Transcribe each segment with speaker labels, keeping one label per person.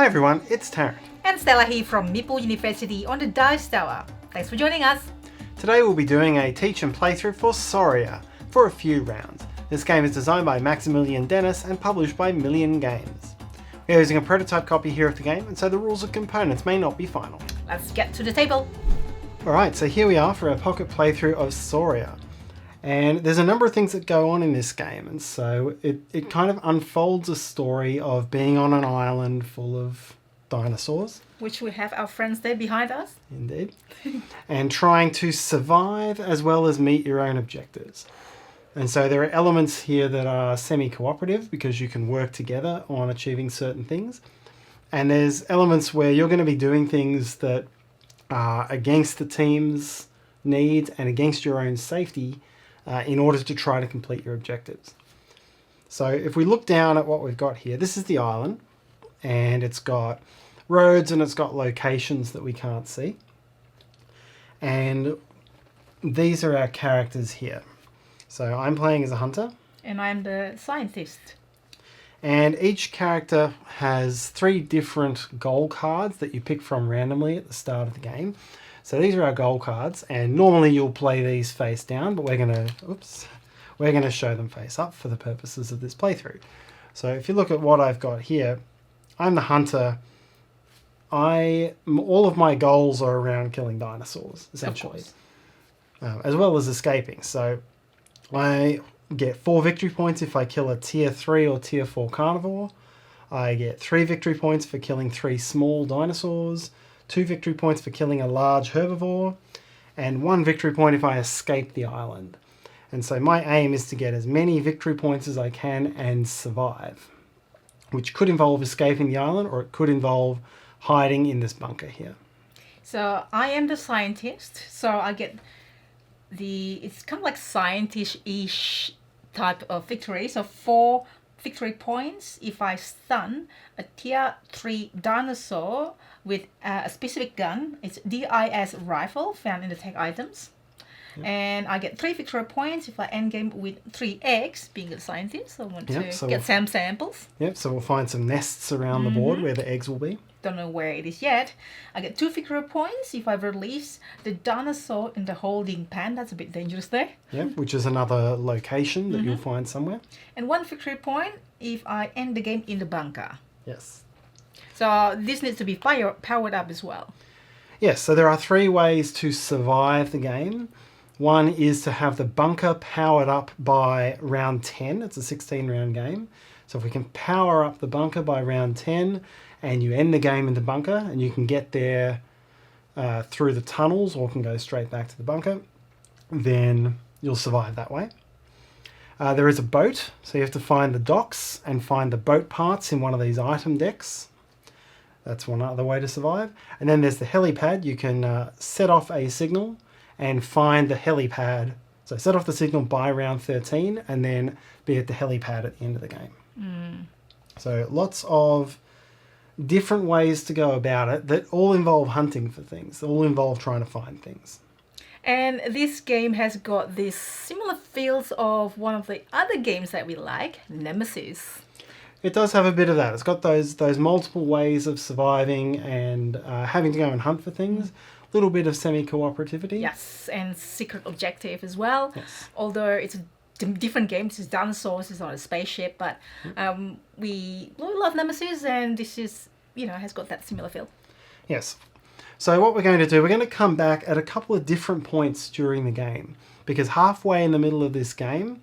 Speaker 1: Hi everyone, it's Tarrant.
Speaker 2: And Stella here from Meeple University on the Dice Tower. Thanks for joining us.
Speaker 1: Today we'll be doing a teach and playthrough for Sauria for a few rounds. This game is designed by Maximilian Dennis and published by Million Games. We're using a prototype copy here of the game, and so the rules and components may not be final.
Speaker 2: Let's get to the table.
Speaker 1: Alright, so here we are for our pocket playthrough of Sauria. And there's a number of things that go on in this game, and so it kind of unfolds a story of being on an island full of dinosaurs.
Speaker 2: Which we have our friends there behind us.
Speaker 1: Indeed. And trying to survive as well as meet your own objectives. And so there are elements here that are semi-cooperative because you can work together on achieving certain things. And there's elements where you're going to be doing things that are against the team's needs and against your own safety in order to try to complete your objectives. So if we look down at what we've got here, this is the island, and it's got roads and it's got locations that we can't see. And these are our characters here. So I'm playing as a hunter.
Speaker 2: And I'm the scientist.
Speaker 1: And each character has 3 different goal cards that you pick from randomly at the start of the game. So these are our goal cards, and normally you'll play these face down, but we're gonna show them face up for the purposes of this playthrough. So if you look at what I've got here, I'm the hunter. All of my goals are around killing dinosaurs, essentially, as well as escaping. So I get 4 victory points if I kill a tier 3 or tier 4 carnivore. I get 3 victory points for killing 3 small dinosaurs, 2 victory points for killing a large herbivore, and 1 victory point if I escape the island. And so my aim is to get as many victory points as I can and survive, which could involve escaping the island, or it could involve hiding in this bunker here.
Speaker 2: So I am the scientist, so I get it's kind of like scientist-ish type of victory. So 4 victory points if I stun a tier 3 dinosaur with a specific gun. It's DIS rifle found in the tech items. Yep. And I get 3 victory points if I endgame with 3 eggs, being a scientist. I want to get some samples.
Speaker 1: Yep, so we'll find some nests around the board where the eggs will be.
Speaker 2: Don't know where it is yet. I get 2 victory points if I release the dinosaur in the holding pen. That's a bit dangerous there.
Speaker 1: Yep, which is another location that you'll find somewhere.
Speaker 2: And 1 victory point if I end the game in the bunker.
Speaker 1: Yes.
Speaker 2: So this needs to be powered up as well.
Speaker 1: Yes, so there are 3 ways to survive the game. One is to have the bunker powered up by round 10. It's a 16-round game. So if we can power up the bunker by round 10 and you end the game in the bunker and you can get there through the tunnels or can go straight back to the bunker, then you'll survive that way. There is a boat, so you have to find the docks and find the boat parts in one of these item decks. That's one other way to survive. And then there's the helipad. You can set off a signal and find the helipad. So set off the signal by round 13 and then be at the helipad at the end of the game. So lots of different ways to go about it that all involve hunting for things, all involve trying to find things.
Speaker 2: And this game has got these similar feels of one of the other games that we like, Nemesis.
Speaker 1: It does have a bit of that. It's got those multiple ways of surviving and having to go and hunt for things. A little bit of semi-cooperativity.
Speaker 2: Yes, and secret objective as well.
Speaker 1: Yes.
Speaker 2: Although it's a different game, it's dinosaurs, it's not a spaceship, but we love Nemesis, and this is, has got that similar feel. Yes.
Speaker 1: So what we're going to do, we're going to come back at a couple of different points during the game, because halfway in the middle of this game,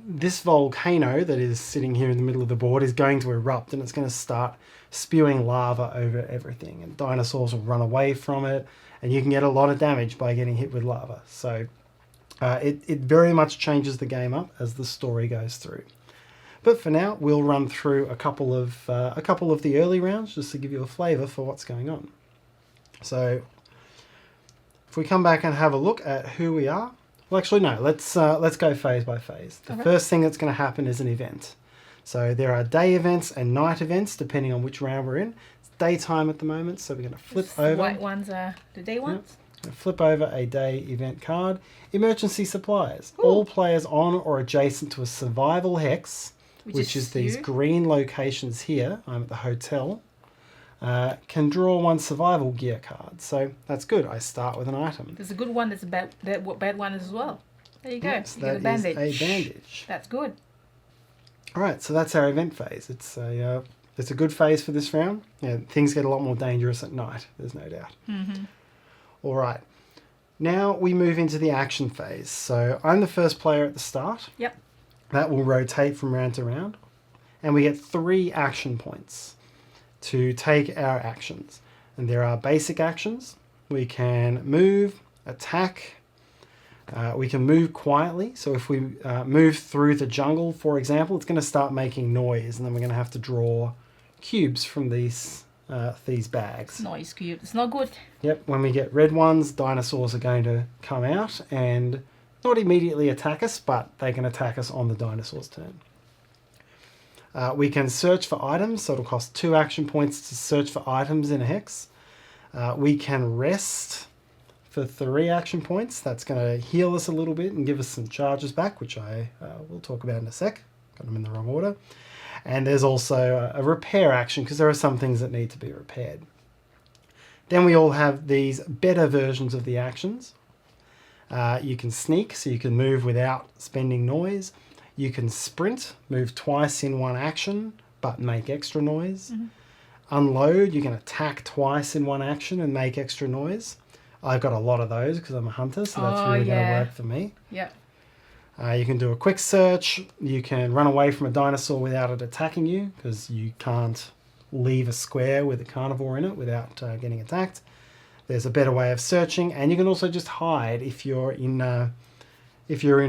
Speaker 1: this volcano that is sitting here in the middle of the board is going to erupt, and it's going to start spewing lava over everything, and dinosaurs will run away from it, and you can get a lot of damage by getting hit with lava. So it very much changes the game up as the story goes through. But for now, we'll run through a couple of the early rounds just to give you a flavour for what's going on. So if we come back and have a look at who we are, well, actually no, let's go phase by phase. The first thing that's going to happen is an event. So there are day events and night events depending on which round we're in. It's daytime at the moment, so we're going to flip over.
Speaker 2: The white ones are the day ones?
Speaker 1: Yep. Flip over a day event card. Emergency supplies. Ooh. All players on or adjacent to a survival hex, which is these green locations here. I'm at the hotel. can draw one survival gear card. So that's good. I start with an item.
Speaker 2: There's a good one. There's a bad one as well. There you go.
Speaker 1: Yes,
Speaker 2: You get a
Speaker 1: that
Speaker 2: bandage.
Speaker 1: is a bandage.
Speaker 2: That's good.
Speaker 1: All right, so that's our event phase. It's a good phase for this round. Yeah, things get a lot more dangerous at night. There's no doubt.
Speaker 2: Mm-hmm.
Speaker 1: All right. Now we move into the action phase. So I'm the first player at the start.
Speaker 2: Yep.
Speaker 1: That will rotate from round to round. And we get 3 action points to take our actions. And there are basic actions. We can move, attack. We can move quietly. So if we move through the jungle, for example, it's going to start making noise. And then we're going to have to draw cubes from these bags.
Speaker 2: Noise cube. It's not good.
Speaker 1: Yep, when we get red ones, dinosaurs are going to come out and not immediately attack us, but they can attack us on the dinosaur's turn. We can search for items, so it'll cost 2 action points to search for items in a hex. We can rest for 3 action points. That's going to heal us a little bit and give us some charges back, which I will talk about in a sec. Got them in the wrong order. And there's also a repair action because there are some things that need to be repaired. Then we all have these better versions of the actions. You can sneak, so you can move without spending noise. You can sprint, move twice in one action, but make extra noise.
Speaker 2: Mm-hmm.
Speaker 1: Unload, you can attack twice in one action and make extra noise. I've got a lot of those because I'm a hunter, so that's really going to work for me.
Speaker 2: Yep.
Speaker 1: You can do a quick search. You can run away from a dinosaur without it attacking you because you can't leave a square with a carnivore in it without getting attacked. There's a better way of searching, and you can also just hide if you're in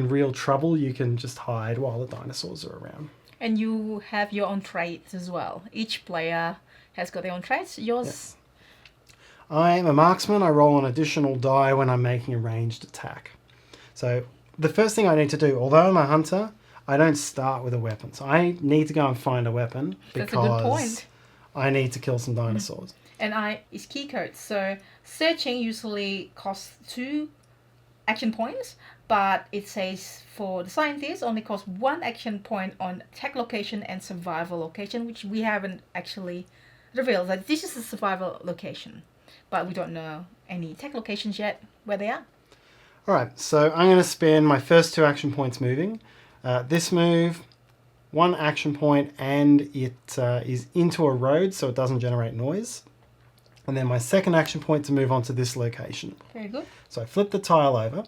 Speaker 1: real trouble. You can just hide while the dinosaurs are around.
Speaker 2: And you have your own traits as well. Each player has got their own traits. Yours.
Speaker 1: Yes. I am a marksman. I roll an additional die when I'm making a ranged attack. So the first thing I need to do, although I'm a hunter, I don't start with a weapon. So I need to go and find a weapon because
Speaker 2: That's a good point.
Speaker 1: I need to kill some dinosaurs.
Speaker 2: And it's key codes. So searching usually costs 2 action points, but it says for the scientists only costs 1 action point on attack location and survival location, which we haven't actually revealed that this is a survival location, but we don't know any attack locations yet where they are.
Speaker 1: All right, so I'm going to spend my first 2 action points moving. This move, 1 action point, and it is into a road, so it doesn't generate noise. And then my second action point to move on to this location.
Speaker 2: Very good.
Speaker 1: So I flip the tile over.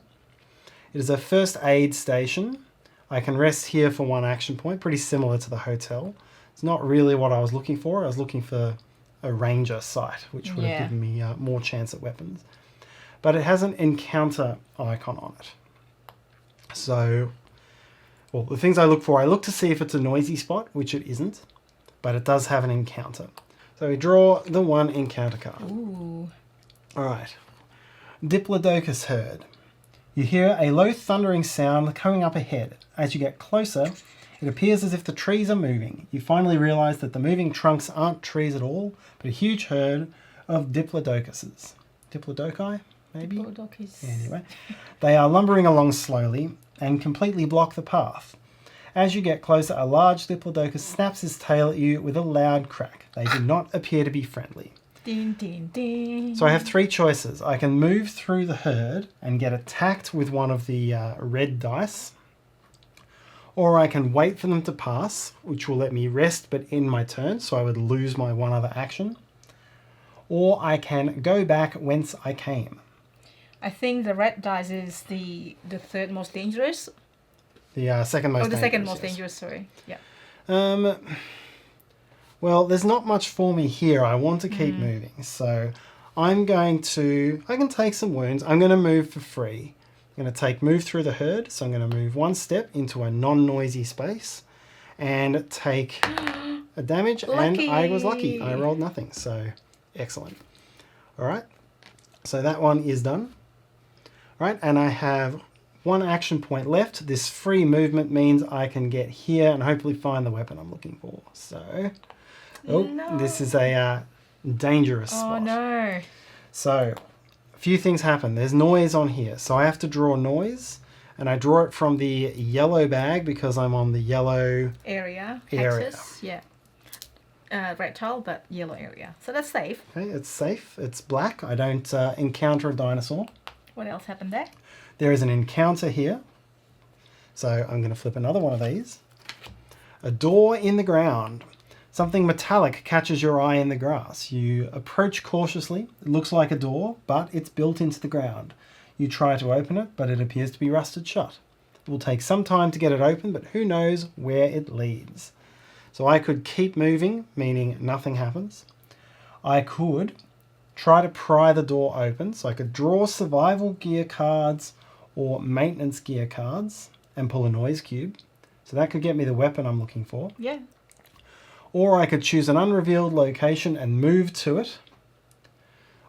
Speaker 1: It is a first aid station. I can rest here for 1 action point, pretty similar to the hotel. It's not really what I was looking for. I was looking for a ranger site, which would have given me more chance at weapons. But it has an encounter icon on it. So, well, the things I look to see if it's a noisy spot, which it isn't, but it does have an encounter. So we draw the 1 encounter card.
Speaker 2: Ooh.
Speaker 1: All right. Diplodocus herd. You hear a low thundering sound coming up ahead. As you get closer, it appears as if the trees are moving. You finally realize that the moving trunks aren't trees at all, but a huge herd of Diplodocuses. Diplodoci, maybe?
Speaker 2: Diplodocus.
Speaker 1: Anyway, they are lumbering along slowly and completely block the path. As you get closer, a large Diplodocus snaps his tail at you with a loud crack. They do not appear to be friendly.
Speaker 2: Ding, ding, ding.
Speaker 1: So I have 3 choices. I can move through the herd and get attacked with one of the red dice. Or I can wait for them to pass, which will let me rest but end my turn, so I would lose my 1 other action. Or I can go back whence I came.
Speaker 2: I think the red dice is the third most dangerous.
Speaker 1: The second most dangerous.
Speaker 2: Oh, the second most
Speaker 1: yes.
Speaker 2: dangerous, sorry. Yeah.
Speaker 1: Well, there's not much for me here. I want to keep moving. So I can take some wounds. I'm going to move for free. I'm going to move through the herd. So I'm going to move 1 step into a non-noisy space and take a damage.
Speaker 2: Lucky.
Speaker 1: And I was lucky. I rolled nothing. So excellent. All right. So that one is done. All right. And I have 1 action point left. This free movement means I can get here and hopefully find the weapon I'm looking for. So,
Speaker 2: No.
Speaker 1: This is a dangerous spot.
Speaker 2: Oh no.
Speaker 1: So, a few things happen. There's noise on here. So I have to draw noise. And I draw it from the yellow bag because I'm on the yellow
Speaker 2: area.
Speaker 1: Area.
Speaker 2: Axis. Yeah. red tile, but yellow area. So that's safe.
Speaker 1: Okay, it's safe. It's black. I don't encounter a dinosaur.
Speaker 2: What else happened there?
Speaker 1: There is an encounter here. So I'm going to flip another one of these. A door in the ground. Something metallic catches your eye in the grass. You approach cautiously. It looks like a door, but it's built into the ground. You try to open it, but it appears to be rusted shut. It will take some time to get it open, but who knows where it leads. So I could keep moving, meaning nothing happens. I could try to pry the door open. So I could draw survival gear cards or maintenance gear cards and pull a noise cube. So that could get me the weapon I'm looking for.
Speaker 2: Yeah.
Speaker 1: Or I could choose an unrevealed location and move to it.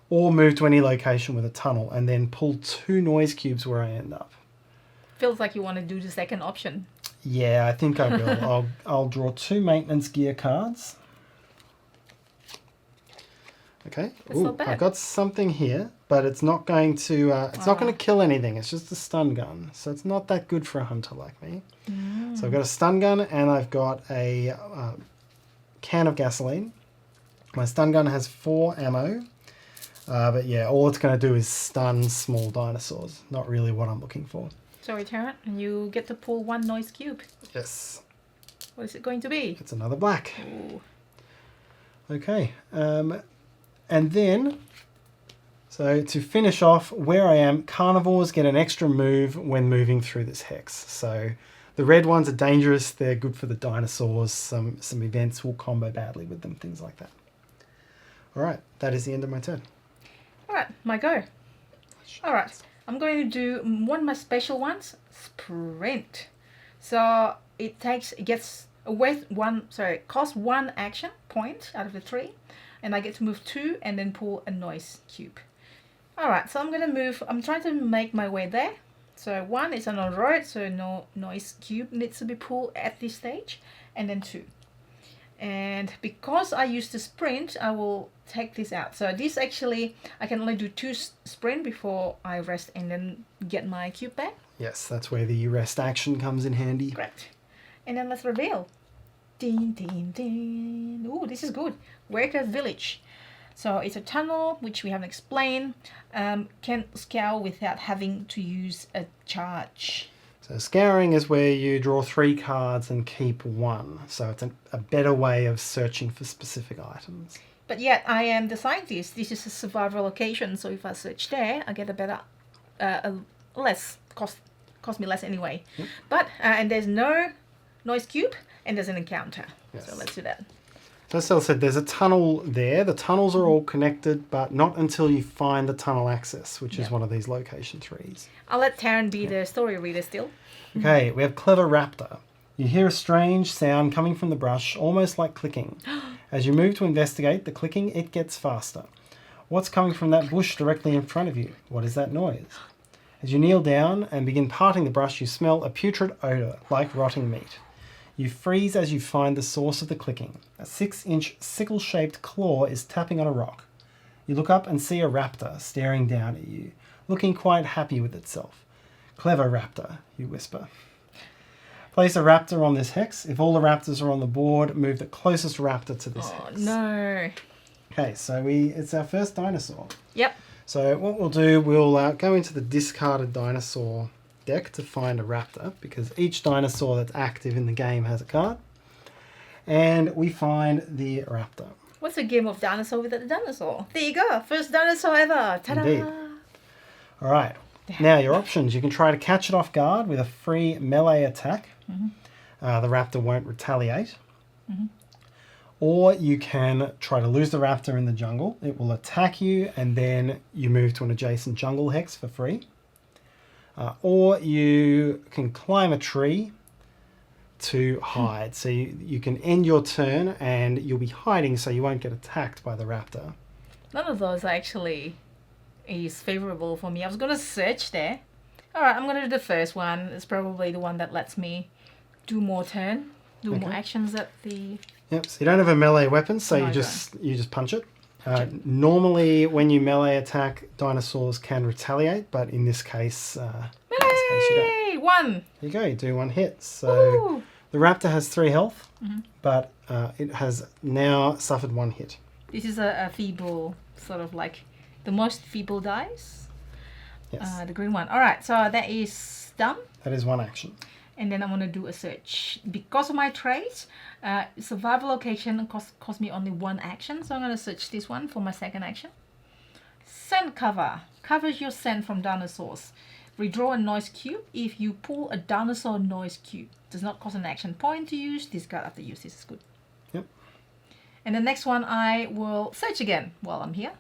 Speaker 1: Or move to any location with a tunnel and then pull 2 noise cubes where I end up.
Speaker 2: Feels like you want to do the second option.
Speaker 1: Yeah, I think I will. I'll draw 2 maintenance gear cards. Okay.
Speaker 2: That's not bad.
Speaker 1: I've got something here, but it's not going to not going to kill anything. It's just a stun gun. So it's not that good for a hunter like me. So I've got a stun gun and I've got a can of gasoline. My stun gun has 4 ammo. But yeah, all it's going to do is stun small dinosaurs. Not really what I'm looking for.
Speaker 2: Sorry, Tarrant, and you get to pull 1 noise cube.
Speaker 1: Yes.
Speaker 2: What is it going to be?
Speaker 1: It's another black.
Speaker 2: Ooh.
Speaker 1: Okay. And then, so to finish off where I am, carnivores get an extra move when moving through this hex. So the red ones are dangerous. They're good for the dinosaurs. Some events will combo badly with them, things like that. All right. That is the end of my turn.
Speaker 2: Alright, my go. Alright, I'm going to do one of my special ones, sprint. So it gets costs 1 action point out of the 3, and I get to move 2 and then pull a noise cube. Alright, so I'm trying to make my way there. So 1 is on the road, so no noise cube needs to be pulled at this stage, and then 2. And because I used to sprint, I will take this out. So this actually, I can only do 2 sprint before I rest and then get my cube back.
Speaker 1: Yes, that's where the rest action comes in handy.
Speaker 2: Correct. And then let's reveal. Ding, ding, ding. Ooh, this is good. Worker Village. So it's a tunnel, which we haven't explained. Can scour without having to use a charge.
Speaker 1: So scouring is where you draw 3 cards and keep 1. So it's a better way of searching for specific items.
Speaker 2: But yet I am the scientist. This is a survival location, so if I search there, I get a better, less cost me less anyway.
Speaker 1: Yep.
Speaker 2: But and there's no noise cube and there's an encounter.
Speaker 1: Yes.
Speaker 2: So let's do that.
Speaker 1: So as Stella said, there's a tunnel there. The tunnels are all connected, but not until you find the tunnel access, which is one of these location trees.
Speaker 2: I'll let Tarrant be the story reader still.
Speaker 1: Okay, we have Clever Raptor. You hear a strange sound coming from the brush, almost like clicking. As you move to investigate the clicking, it gets faster. What's coming from that bush directly in front of you? What is that noise? As you kneel down and begin parting the brush, you smell a putrid odour, like rotting meat. You freeze as you find the source of the clicking. A 6-inch sickle-shaped claw is tapping on a rock. You look up and see a raptor staring down at you, looking quite happy with itself. Clever Raptor, you whisper. Place a raptor on this hex. If all the raptors are on the board, move the closest raptor to this hex.
Speaker 2: No.
Speaker 1: Okay, so it's our first dinosaur.
Speaker 2: Yep.
Speaker 1: So what we'll do, we'll go into the discarded dinosaur deck to find a raptor, because each dinosaur that's active in the game has a card. And we find the raptor.
Speaker 2: What's a game of dinosaur without a dinosaur? There you go. First dinosaur ever. Ta-da!
Speaker 1: Indeed. All right. Now, your options. You can try to catch it off guard with a free melee attack. The raptor won't retaliate. Or you can try to lose the raptor in the jungle. It will attack you, and then you move to an adjacent jungle hex for free. Or you can climb a tree to hide. So you can end your turn, and you'll be hiding so you won't get attacked by the raptor.
Speaker 2: None of those actually is favorable for me. I was going to search there. Alright, I'm going to do the first one. It's probably the one that lets me do more more actions at the...
Speaker 1: Yep, so you don't have a melee weapon, so
Speaker 2: No,
Speaker 1: you just punch it. Normally, when you melee attack, dinosaurs can retaliate, but in this case, you don't.
Speaker 2: Melee! 1!
Speaker 1: There you go, you do 1 hit. So
Speaker 2: Woo!
Speaker 1: the The raptor has 3 health, but it has now suffered 1 hit.
Speaker 2: This is a feeble, sort of like the most feeble dice.
Speaker 1: Yes.
Speaker 2: The green one. All right, so that is done.
Speaker 1: That is 1 action.
Speaker 2: And then I'm going to do a search. Because of my trait, survival location cost me only 1 action. So I'm going to search this one for my second action. Scent cover. Covers your scent from dinosaurs. Redraw a noise cube if you pull a dinosaur noise cube. Does not cost an action point to use. Discard after use. This is good.
Speaker 1: Yep.
Speaker 2: And the next one I will search again while I'm here.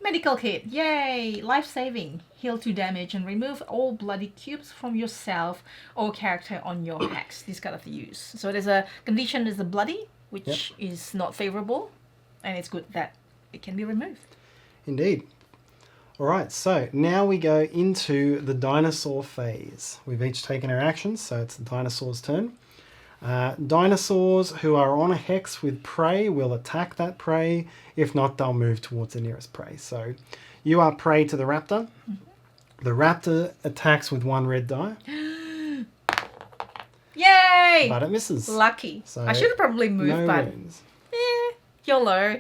Speaker 2: Medical kit. Yay! Life saving. Heal 2 damage and remove all bloody cubes from yourself or character on your hex. Discard after use. So there's a condition is the bloody, which is not favorable, and it's good that it can be removed.
Speaker 1: Indeed. All right, so now we go into the dinosaur phase. We've each taken our actions, so it's the dinosaur's turn. Dinosaurs who are on a hex with prey will attack that prey. If not, they'll move towards the nearest prey. So you are prey to the raptor. The raptor attacks with 1 red die.
Speaker 2: Yay!
Speaker 1: But it misses.
Speaker 2: Lucky.
Speaker 1: So
Speaker 2: I should have probably moved,
Speaker 1: no
Speaker 2: but
Speaker 1: wounds.
Speaker 2: YOLO.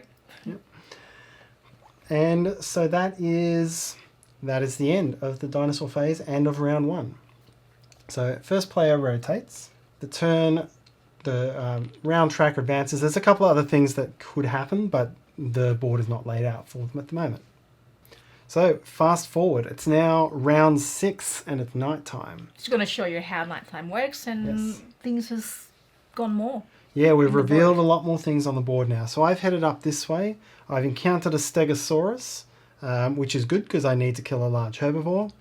Speaker 1: And so that is the end of the dinosaur phase and of round 1. So first player rotates. The round tracker advances. There's a couple of other things that could happen, but the board is not laid out for them at the moment. So fast forward. It's now round 6 and it's night time.
Speaker 2: Just going to show you how nighttime works, and things has gone more.
Speaker 1: Yeah, we've revealed a lot more things on the board now. So I've headed up this way. I've encountered a Stegosaurus, which is good because I need to kill a large herbivore.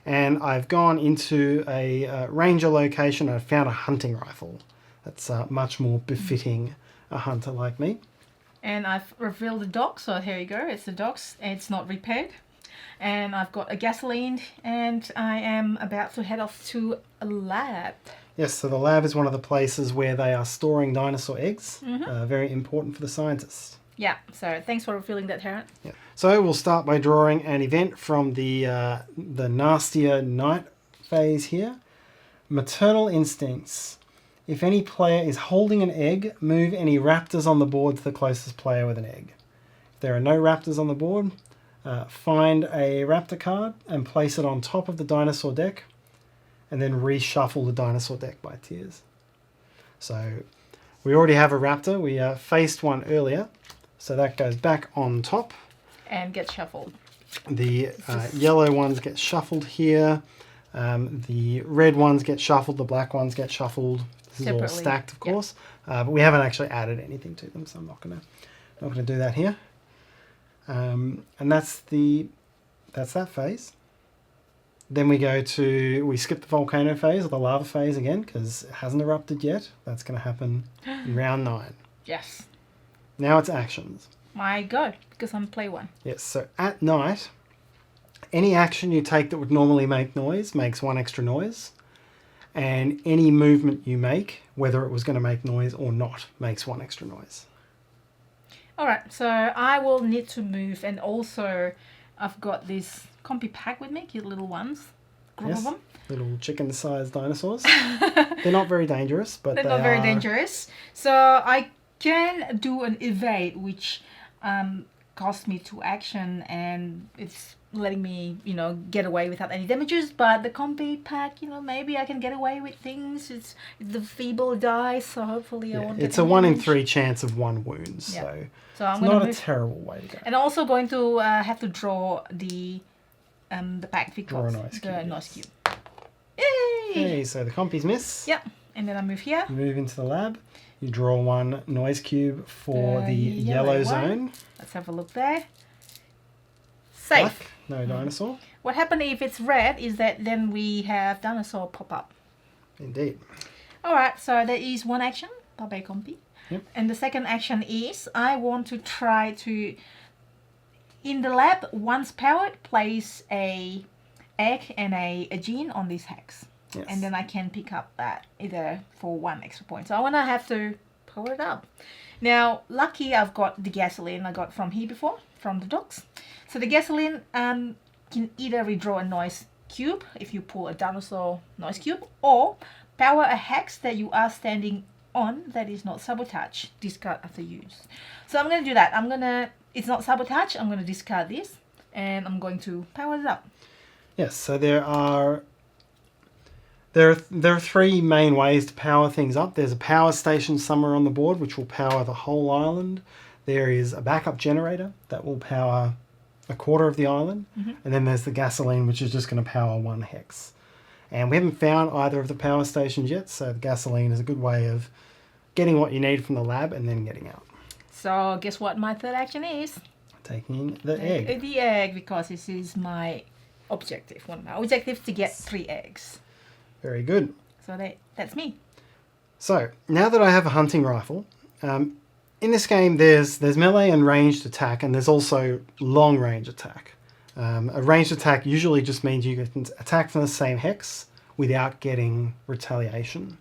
Speaker 1: And I've gone into a ranger location and I've found a hunting rifle. That's much more befitting a hunter like me.
Speaker 2: And I've revealed the dock, so here you go. It's the docks. It's not repaired. And I've got a gasoline, and I am about to head off to a lab.
Speaker 1: Yes, so the lab is one of the places where they are storing dinosaur eggs. Very important for the scientists.
Speaker 2: Yeah, so thanks for revealing that, Tarrant.
Speaker 1: Yeah. So we'll start by drawing an event from the nastier night phase here. Maternal instincts. If any player is holding an egg, move any raptors on the board to the closest player with an egg. If there are no raptors on the board, find a raptor card and place it on top of the dinosaur deck, and then reshuffle the dinosaur deck by tiers. So we already have a raptor. We faced one earlier, so that goes back on top.
Speaker 2: And gets shuffled.
Speaker 1: The yellow ones get shuffled here. The red ones get shuffled. The black ones get shuffled. This is all stacked, of course, but we haven't actually added anything to them, so I'm not gonna do that here. And that's that phase. Then we skip the volcano phase or the lava phase again because it hasn't erupted yet. That's going to happen in round 9.
Speaker 2: Yes.
Speaker 1: Now it's actions.
Speaker 2: My go, because I'm play 1.
Speaker 1: Yes, so at night, any action you take that would normally make noise makes 1 extra noise. And any movement you make, whether it was going to make noise or not, makes 1 extra noise.
Speaker 2: Alright, so I will need to move, and also I've got this compy pack with me, cute little ones. Group of them.
Speaker 1: Little chicken-sized dinosaurs. They're not very dangerous, but
Speaker 2: they're not very dangerous. So I can do an evade, which cost me 2 action, and it's letting me, get away without any damages. But the compy pack, maybe I can get away with things. It's the feeble dice, so hopefully I won't get
Speaker 1: it's a 1 in 3 chance of 1 wound, so
Speaker 2: I'm
Speaker 1: it's not a terrible way to go.
Speaker 2: And also going to have to draw the pack because the noise cube. Yay!
Speaker 1: Hey, so the compies miss.
Speaker 2: Yep, and then I move here.
Speaker 1: You move into the lab. You draw 1 noise cube for the yellow zone.
Speaker 2: Let's have a look there. Safe.
Speaker 1: Black, no dinosaur.
Speaker 2: What happened if it's red is that then we have dinosaur pop up.
Speaker 1: Indeed.
Speaker 2: Alright, so there is 1 action. Bye-bye, compy.
Speaker 1: Yep.
Speaker 2: And the second action is I want to try to, in the lab, once powered, place a egg and a gene on this hex.
Speaker 1: Yes.
Speaker 2: And then I can pick up that either for 1 extra point. So I want to have to power it up. Now, lucky I've got the gasoline I got from here before, from the docks. So the gasoline can either redraw a noise cube if you pull a dinosaur noise cube, or Power a hex that you are standing on that is not sabotage. Discard after use. So I'm going to do that. It's not sabotage. I'm going to discard this. And I'm going to power it up.
Speaker 1: Yes, so there are 3 main ways to power things up. There's a power station somewhere on the board which will power the whole island. There is a backup generator that will power a quarter of the island. And then there's the gasoline, which is just going to power 1 hex. And we haven't found either of the power stations yet, so the gasoline is a good way of getting what you need from the lab and then getting out.
Speaker 2: So guess what my third action is?
Speaker 1: Taking the egg.
Speaker 2: The egg, because this is my objective. One of my objectives to get 3 eggs.
Speaker 1: Very good.
Speaker 2: So that's me.
Speaker 1: So now that I have a hunting rifle, in this game there's melee and ranged attack, and there's also long range attack. A ranged attack usually just means you can attack from the same hex without getting retaliation.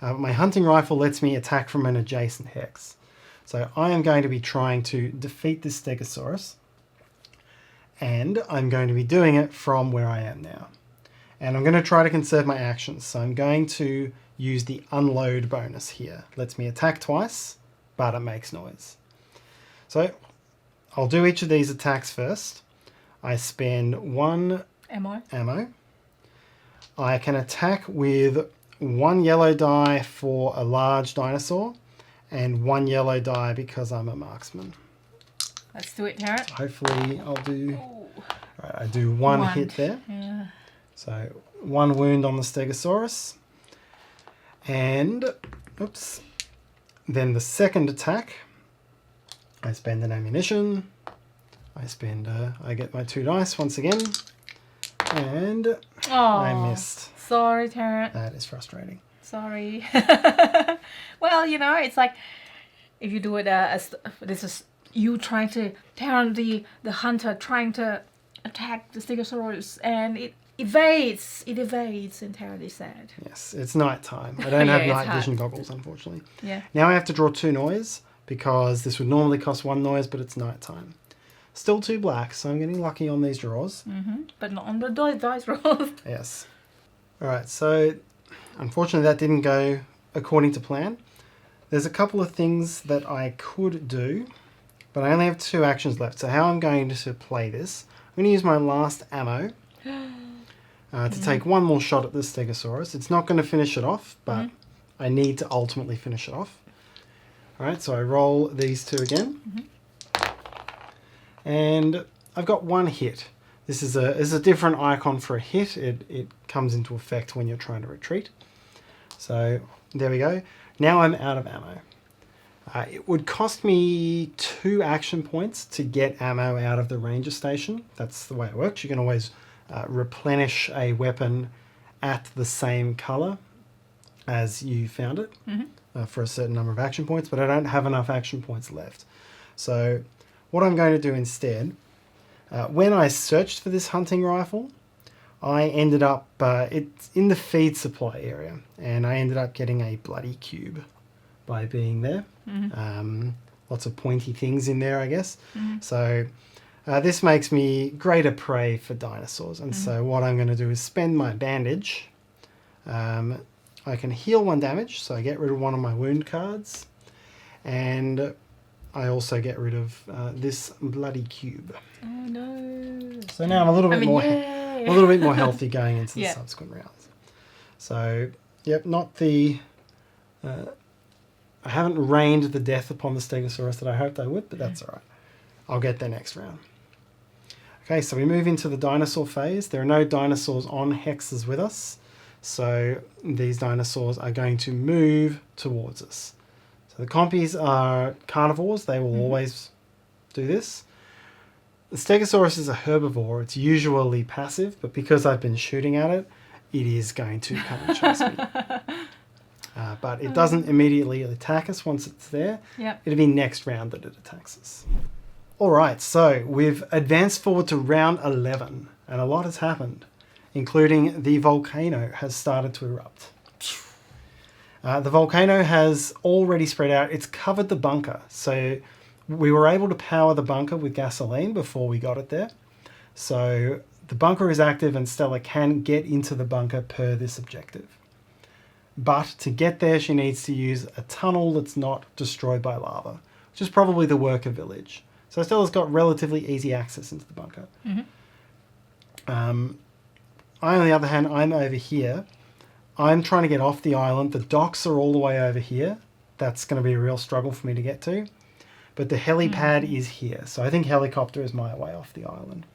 Speaker 1: My hunting rifle lets me attack from an adjacent hex. So I am going to be trying to defeat this Stegosaurus, and I'm going to be doing it from where I am now. And I'm going to try to conserve my actions, so I'm going to use the unload bonus here. Lets me attack twice, but it makes noise. So I'll do each of these attacks first. I spend 1 ammo. I can attack with 1 yellow die for a large dinosaur and 1 yellow die because I'm a marksman.
Speaker 2: Let's do it, Tarrant.
Speaker 1: Hopefully I'll do... Right, I do 1 hit there.
Speaker 2: Yeah.
Speaker 1: So 1 wound on the Stegosaurus. And, oops. Then the second attack, I spend an ammunition. I get my 2 dice once again. And I missed.
Speaker 2: Sorry, Tarrant.
Speaker 1: That is frustrating.
Speaker 2: Sorry. Well, you know, it's like if you do it this is you trying to Tarrant the hunter trying to attack the Stegosaurus, and it evades, and Tarrant is sad.
Speaker 1: Yes, it's night time. I don't have
Speaker 2: it's
Speaker 1: night
Speaker 2: hard.
Speaker 1: vision goggles, unfortunately.
Speaker 2: Yeah.
Speaker 1: Now I have to draw 2 noise because this would normally cost 1 noise, but it's night time. Still 2 black, so I'm getting lucky on these draws.
Speaker 2: But not on the dice rolls.
Speaker 1: Yes. Alright, so unfortunately that didn't go according to plan. There's a couple of things that I could do, but I only have 2 actions left. So how I'm going to play this, I'm going to use my last ammo to take 1 more shot at this Stegosaurus. It's not going to finish it off, but I need to ultimately finish it off. Alright, so I roll these 2 again. And I've got 1 hit. This is a different icon for a hit. It comes into effect when you're trying to retreat. So there we go. Now I'm out of ammo. It would cost me 2 action points to get ammo out of the ranger station. That's the way it works. You can always replenish a weapon at the same color as you found it for a certain number of action points, but I don't have enough action points left. So what I'm going to do instead, when I searched for this hunting rifle, I ended up, it's in the feed supply area, and I ended up getting a bloody cube by being there. Lots of pointy things in there, I guess. So this makes me greater prey for dinosaurs, and so what I'm going to do is spend my bandage. I can heal 1 damage, so I get rid of 1 of my wound cards, and I also get rid of this bloody cube.
Speaker 2: Oh no!
Speaker 1: So now I'm a little bit more healthy going into the subsequent rounds. So, yep, not the. I haven't rained the death upon the Stegosaurus that I hoped I would, but that's all right. I'll get there next round. Okay, so we move into the dinosaur phase. There are no dinosaurs on hexes with us, so these dinosaurs are going to move towards us. So the compies are carnivores. They will always do this. The Stegosaurus is a herbivore. It's usually passive, but because I've been shooting at it, it is going to come and chase me. But it doesn't immediately attack us once it's there.
Speaker 2: Yep.
Speaker 1: It'll be next round that it attacks us. All right, so we've advanced forward to round 11, and a lot has happened, including the volcano has started to erupt. The volcano has already spread out. It's covered the bunker. So we were able to power the bunker with gasoline before we got it there. So the bunker is active and Stella can get into the bunker per this objective. But to get there, she needs to use a tunnel that's not destroyed by lava, which is probably the worker village. So Stella's got relatively easy access into the bunker. I, on the other hand, I'm over here. I'm trying to get off the island. The docks are all the way over here. That's going to be a real struggle for me to get to. But the helipad is here. So I think helicopter is my way off the island.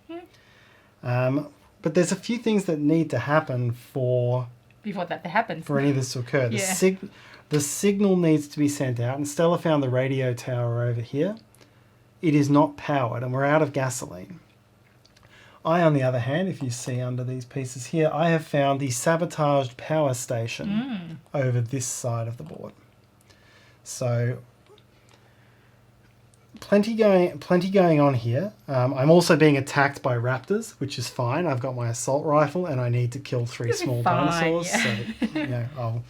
Speaker 1: But there's a few things that need to happen
Speaker 2: before that happens.
Speaker 1: For any of this to occur. The signal needs to be sent out. And Stella found the radio tower over here. It is not powered and we're out of gasoline. I, on the other hand, if you see under these pieces here, I have found the sabotaged power station over this side of the board. So plenty going on here. I'm also being attacked by raptors, which is fine. I've got my assault rifle and I need to kill 3 small dinosaurs. Yeah. So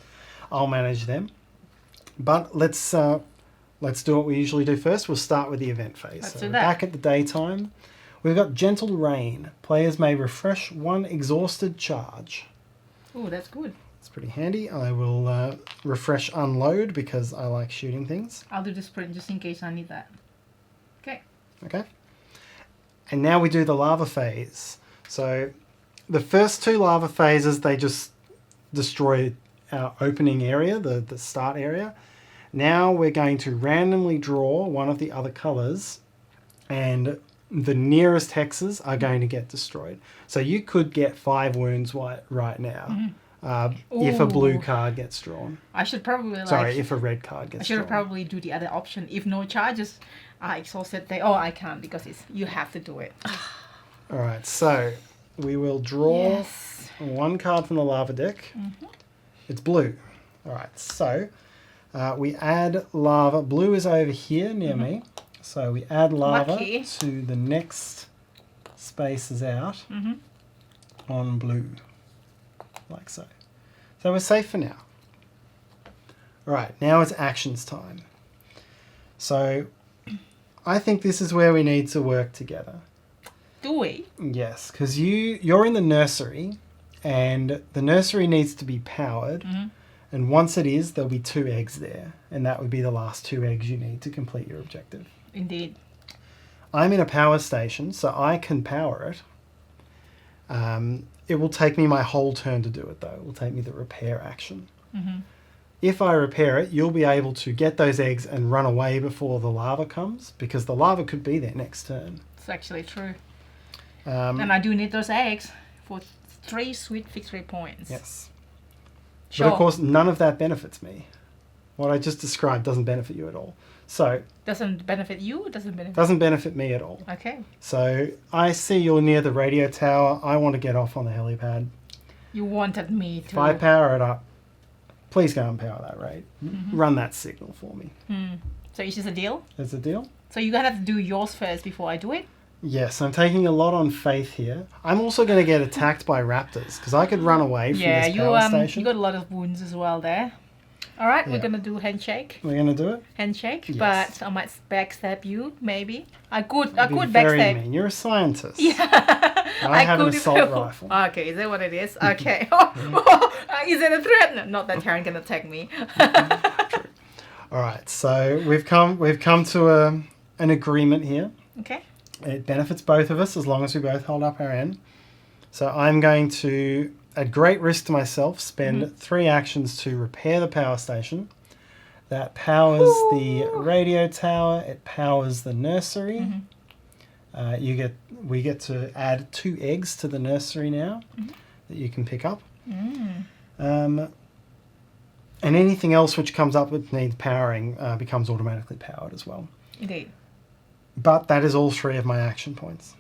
Speaker 1: I'll manage them. But let's do what we usually do first. We'll start with the event phase.
Speaker 2: Let's
Speaker 1: so
Speaker 2: do
Speaker 1: we're
Speaker 2: that.
Speaker 1: back at the daytime. We've got gentle rain. Players may refresh 1 exhausted charge.
Speaker 2: Oh, that's good.
Speaker 1: It's pretty handy. I will refresh unload because I like shooting things.
Speaker 2: I'll do the sprint just in case I need that.
Speaker 1: Okay. And now we do the lava phase. So the first 2 lava phases, they just destroy our opening area, the start area. Now we're going to randomly draw one of the other colours and the nearest hexes are going to get destroyed. So you could get 5 wounds right now if a blue card gets drawn.
Speaker 2: I should probably
Speaker 1: if a red card gets drawn.
Speaker 2: I should probably do the other option. If no charges are exhausted, I can't because you have to do it.
Speaker 1: All right, so we will draw 1 card from the lava deck. It's blue. All right, so we add lava. Blue is over here near me. So we add lava to the next spaces out on blue, like so. So we're safe for now. All right, now it's actions time. So I think this is where we need to work together.
Speaker 2: Do we?
Speaker 1: Yes, because you're in the nursery and the nursery needs to be powered. And once it is, there'll be 2 eggs there. And that would be the last 2 eggs you need to complete your objective.
Speaker 2: Indeed.
Speaker 1: I'm in a power station, so I can power it. It will take me my whole turn to do it, though. It will take me the repair action. If I repair it, you'll be able to get those eggs and run away before the lava comes, because the lava could be there next turn.
Speaker 2: It's actually true. And I do need those eggs for 3 sweet victory points.
Speaker 1: Yes.
Speaker 2: Sure.
Speaker 1: But of course, none of that benefits me. What I just described doesn't benefit you at all. So
Speaker 2: doesn't benefit you? Doesn't
Speaker 1: benefit me at all.
Speaker 2: Okay.
Speaker 1: So I see you're near the radio tower. I want to get off on the helipad.
Speaker 2: You wanted me to.
Speaker 1: If I power it up, please go and power that raid. Run that signal for me.
Speaker 2: So is this a deal?
Speaker 1: It's a deal.
Speaker 2: So you're gonna have to do yours first before I do it?
Speaker 1: Yes, I'm taking a lot on faith here. I'm also going to get attacked by raptors because I could run away from this power station.
Speaker 2: You got a lot of wounds as well there. All right, we're going to do handshake.
Speaker 1: We're going to do it?
Speaker 2: Handshake,
Speaker 1: yes.
Speaker 2: But I might backstab you, maybe. I could
Speaker 1: very
Speaker 2: backstab.
Speaker 1: Mean. You're a scientist.
Speaker 2: Yeah.
Speaker 1: I have an assault rifle.
Speaker 2: Okay, is that what it is? Okay. Is it a threat? No, not that Tarrant can attack me.
Speaker 1: True. All right, so we've come to an agreement here.
Speaker 2: Okay.
Speaker 1: It benefits both of us as long as we both hold up our end. So I'm going to, at great risk to myself, spend 3 actions to repair the power station. That powers the radio tower. It powers the nursery. We get to add 2 eggs to the nursery now that you can pick up. And anything else which comes up that needs powering becomes automatically powered as well.
Speaker 2: Indeed.
Speaker 1: But that is all 3 of my action points.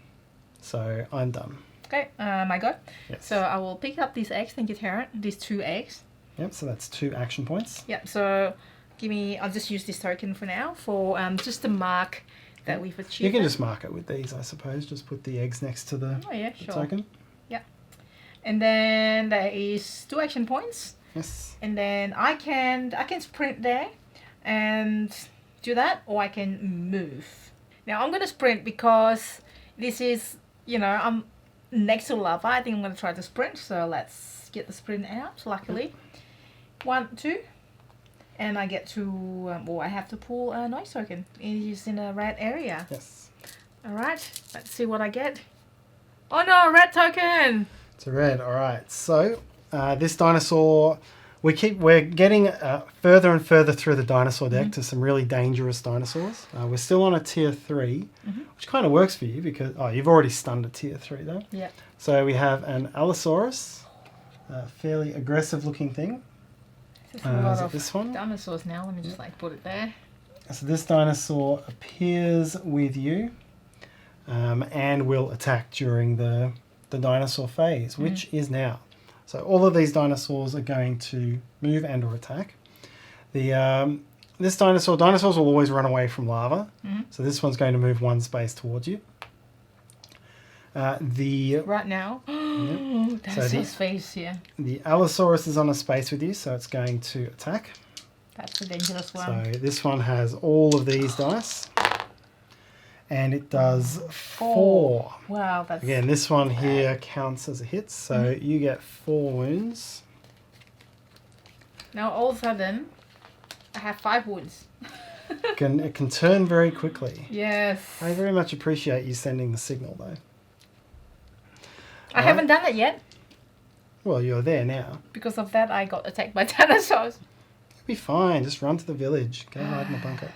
Speaker 1: So I'm done.
Speaker 2: Okay, my go.
Speaker 1: Yes.
Speaker 2: So I will pick up these eggs. Thank you, Tarrant. These 2 eggs.
Speaker 1: Yep, so that's 2 action points.
Speaker 2: Yep, so I'll just use this token for now for just to mark that we've achieved.
Speaker 1: You can just mark it with these, I suppose. Just put the eggs next to the, the token.
Speaker 2: Yeah. And then there is 2 action points.
Speaker 1: Yes.
Speaker 2: And then I can sprint there and do that, or I can move. Now I'm going to sprint because this is, I'm next to lava. I think I'm going to try to sprint. So let's get the sprint out, luckily. 1, 2. And I get to, I have to pull a noise token. It is in a red area.
Speaker 1: Yes.
Speaker 2: Alright, let's see what I get. Oh no, red token!
Speaker 1: It's a red. All right. So this dinosaur, we're getting further and further through the dinosaur deck to some really dangerous dinosaurs. We're still on a tier 3, which kind of works for you because you've already stunned a tier 3 though.
Speaker 2: Yeah.
Speaker 1: So we have an Allosaurus, a fairly aggressive looking thing.
Speaker 2: There's a lot of
Speaker 1: this one?
Speaker 2: dinosaurs now. Let me just put it there.
Speaker 1: So this dinosaur appears with you and will attack during the dinosaur phase, which is now. So all of these dinosaurs are going to move and or attack. This dinosaurs will always run away from lava. So this one's going to move 1 space towards you.
Speaker 2: Right now. That's his face, yeah.
Speaker 1: The Allosaurus is on a space with you, so it's going to attack.
Speaker 2: That's a dangerous one.
Speaker 1: So this one has all of these dice. And it does 4.
Speaker 2: Wow, that's...
Speaker 1: Again, this one here counts as a hit, so you get 4 wounds.
Speaker 2: Now all of a sudden, I have 5 wounds.
Speaker 1: It can turn very quickly.
Speaker 2: Yes.
Speaker 1: I very much appreciate you sending the signal, though.
Speaker 2: I haven't done it yet.
Speaker 1: Well, you're there now.
Speaker 2: Because of that, I got attacked by dinosaurs.
Speaker 1: You'll be fine. Just run to the village. Go hide in the bunker.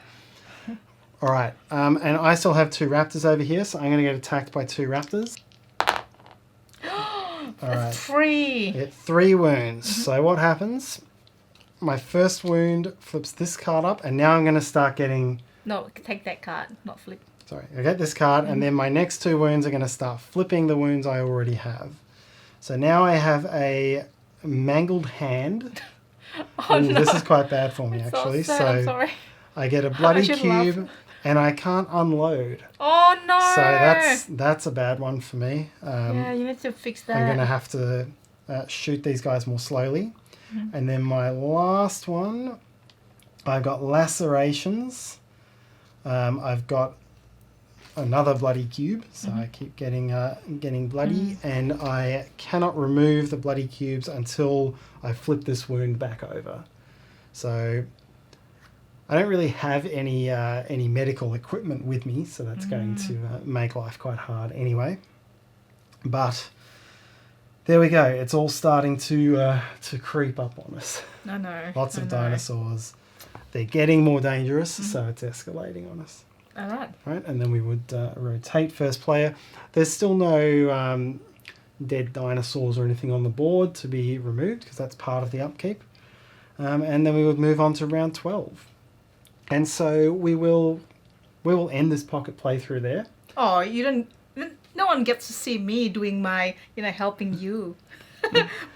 Speaker 1: All right. And I still have 2 raptors over here, so I'm going to get attacked by 2 raptors. All right.
Speaker 2: 3.
Speaker 1: Get 3 wounds. So what happens? My first wound flips this card up, and now I'm going to start getting...
Speaker 2: No, take that card, not flip.
Speaker 1: Sorry, I get this card, and then my next 2 wounds are going to start flipping the wounds I already have. So now I have a mangled hand.
Speaker 2: Oh, no.
Speaker 1: This is quite bad for me, actually.
Speaker 2: So sad, I'm sorry.
Speaker 1: I get a bloody cube,
Speaker 2: laugh.
Speaker 1: and I can't unload.
Speaker 2: Oh no!
Speaker 1: So that's a bad one for me.
Speaker 2: Yeah, you need to fix that.
Speaker 1: I'm going to have to shoot these guys more slowly. And then my last one, I've got lacerations. I've got another bloody cube, so I keep getting bloody, and I cannot remove the bloody cubes until I flip this wound back over. So I don't really have any medical equipment with me, so that's going to make life quite hard anyway. But there we go. It's all starting to creep up on us.
Speaker 2: I know.
Speaker 1: Lots of dinosaurs. They're getting more dangerous, so it's escalating on us.
Speaker 2: All right.
Speaker 1: Right, and then we would rotate first player. There's still no dead dinosaurs or anything on the board to be removed because that's part of the upkeep. And then we would move on to round 12. And so we will end this pocket playthrough there.
Speaker 2: Oh, you don't... No one gets to see me doing my, helping you.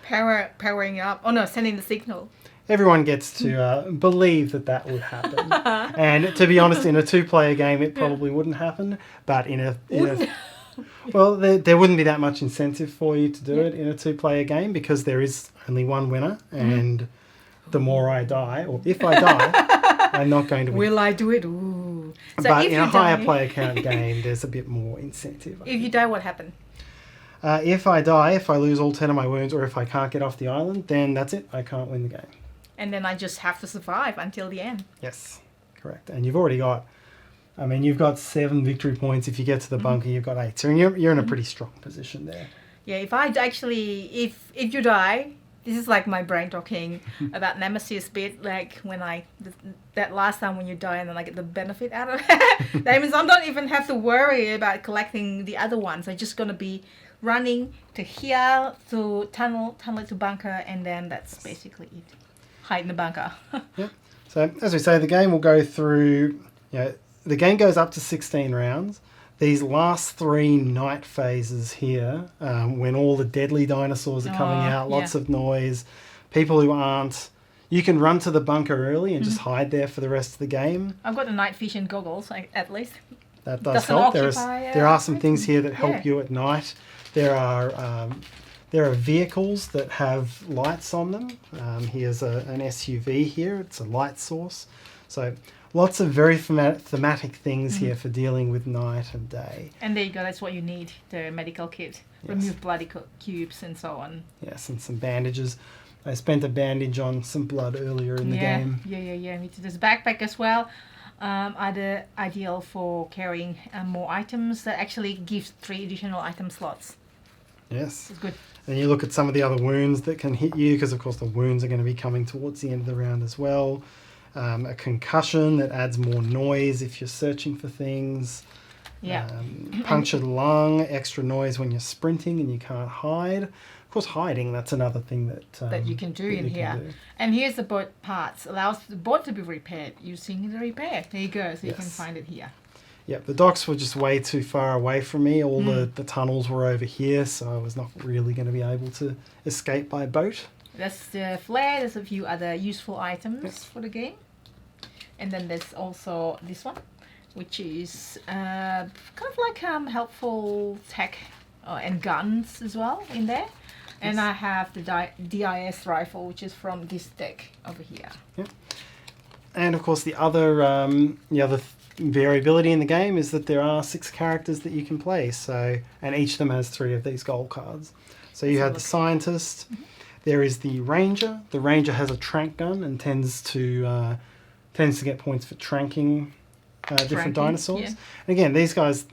Speaker 2: Powering up. Oh no, sending the signal.
Speaker 1: Everyone gets to believe that would happen. And to be honest, in a 2-player game, it probably wouldn't happen. But well, there wouldn't be that much incentive for you to do it in a 2-player game because there is only one winner. And the more I die, or if I die, I'm not going to win.
Speaker 2: Will I do it? Ooh. So
Speaker 1: but in a higher player count game, there's a bit more incentive.
Speaker 2: If you die, what happened?
Speaker 1: If I die, if I lose all 10 of my wounds, or if I can't get off the island, then that's it. I can't win the game.
Speaker 2: And then I just have to survive until the end.
Speaker 1: Yes, correct. And you've already got, you've got 7 victory points. If you get to the bunker, you've got 8. So you're in a pretty strong position there.
Speaker 2: Yeah, if you die, this is like my brain talking about Nemesis bit, like when that last time when you die and then I get the benefit out of it. That means I don't even have to worry about collecting the other ones. I'm just going to be running to here, to tunnel to bunker, and then that's basically it. Hide in the bunker.
Speaker 1: Yep. So as we say, the game will go through, the game goes up to 16 rounds. These last 3 night phases here, when all the deadly dinosaurs are coming out, lots of noise, people who aren't, you can run to the bunker early and just hide there for the rest of the game.
Speaker 2: I've got the night vision goggles, at least.
Speaker 1: That does help. There are some things here that help you at night. There are vehicles that have lights on them. Here's an SUV here. It's a light source. So lots of very thematic things here for dealing with night and day.
Speaker 2: And there you go. That's what you need, the medical kit. Yes. Remove bloody cubes and so on.
Speaker 1: Yes, and some bandages. I spent a bandage on some blood earlier in the game.
Speaker 2: Yeah. Me too. There's a backpack as well. Either ideal for carrying more items that actually gives 3 additional item slots.
Speaker 1: Yes.
Speaker 2: It's good.
Speaker 1: And you look at some of the other wounds that can hit you, because of course the wounds are going to be coming towards the end of the round as well. A concussion that adds more noise if you're searching for things.
Speaker 2: Yeah.
Speaker 1: Punctured lung, extra noise when you're sprinting and you can't hide. Of course, hiding, that's another thing
Speaker 2: that you can do in here. And here's the boat parts. Allows the boat to be repaired using the repair. There you go. So you can find it here.
Speaker 1: Yeah, the docks were just way too far away from me. All the tunnels were over here, so I was not really going to be able to escape by boat.
Speaker 2: That's the flare. There's a few other useful items for the game. And then there's also this one, which is kind of like helpful tech and guns as well in there. And I have the DIS rifle, which is from this deck over here.
Speaker 1: Yep. And of course, the other variability in the game is that there are 6 characters that you can play. So, and each of them has 3 of these gold cards. So you have the scientist. There is the ranger. The ranger has a trank gun and tends to get points for tranking different dinosaurs. Yeah. And again, these guys,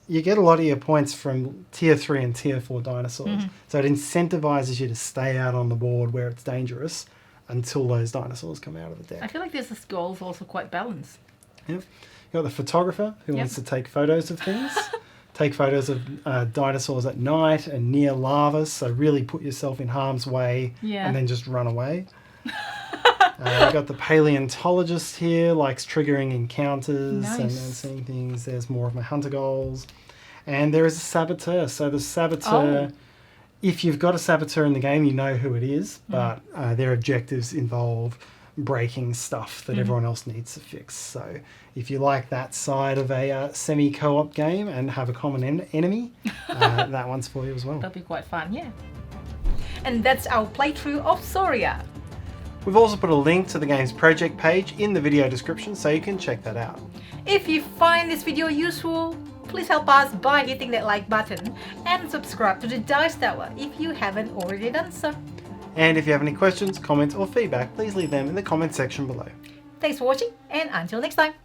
Speaker 1: you get a lot of your points from tier 3 and tier 4 dinosaurs. So it incentivizes you to stay out on the board where it's dangerous until those dinosaurs come out of the deck.
Speaker 2: I feel like this goal is also quite balanced.
Speaker 1: Yep. You've got the photographer who wants to take photos of things. Take photos of dinosaurs at night and near lava, so really put yourself in harm's way and then just run away. We've got the paleontologist here, likes triggering encounters and seeing things. There's more of my hunter goals. And there is a saboteur. So the saboteur, if you've got a saboteur in the game, you know who it is, but their objectives involve breaking stuff that everyone else needs to fix. So if you like that side of a semi-co-op game and have a common enemy, that one's for you as well.
Speaker 2: That'll be quite fun, yeah. And that's our playthrough of Sauria.
Speaker 1: We've also put a link to the game's project page in the video description, so you can check that out.
Speaker 2: If you find this video useful, please help us by hitting that like button and subscribe to the Dice Tower if you haven't already done so.
Speaker 1: And if you have any questions, comments or feedback, please leave them in the comment section below.
Speaker 2: Thanks for watching, and until next time.